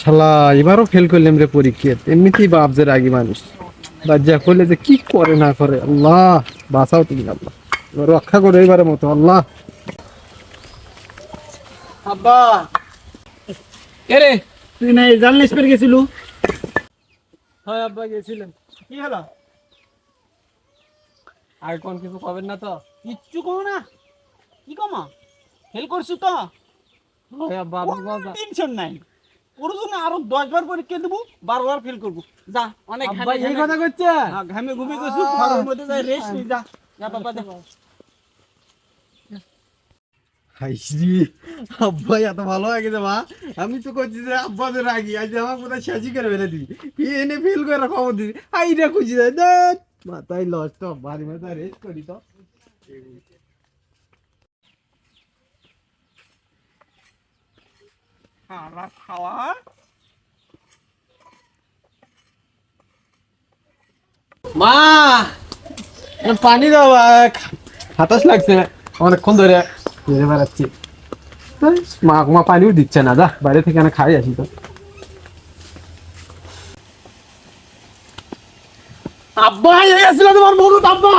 শালা এবারও ফেল করলাম রে পরীক্ষা, এমনিতেই বাপ যে রাগী মানুষ, লজ্জা করলে যে কি করে না করে। আল্লাহ বাঁচাও তুমি, আল্লাহ এবার রক্ষা করো এবারের মতো আল্লাহ। আব্বা এরে তুই না জার্নালিস্ট পেয়ে গেছিলু? হ্যাঁ আব্বা গেছিলাম। কি হলো? আর কোন কিছু পাবেন না তো? কিচ্ছু কম না। কি কমা? ফেল করছু তো? হ্যাঁ আব্বা আপনি বলতা। টেনশন নাই, প্রয়োজনে আরো 10 বার পরীক্ষা দেবো, 12 বার ফেল করবো। যা অনেক আব্বা এই কথা করছে? ঘামে ঘুমে গেছু, ঘরের মধ্যে যাই রেস্ট নি। যা যা বাবা যা। হাইসি আব্বা এত ভালো হয়ে গেছে মা। আমি তো করছি যে আব্বা যে রাগি, আজ আমার কোথায় শেষই করে ফেলে দিবি, এনে ফেল করে খবর দিবি। আই রে খুঁজি যায় দেখ মাথায় লস তো, বাড়ি মাথায় রেস্ট করি তো। খাওয়া খাওয়া মা পানি দাও, হাতাশ লাগছে অনেকক্ষণ ধরে ঘুরে বেড়াচ্ছি। মা পানিও দিচ্ছে না, যা বাইরে থেকে এনে খাই আসি তো। আব্বা হয়ে গেছিল তোমার বড় আব্বা।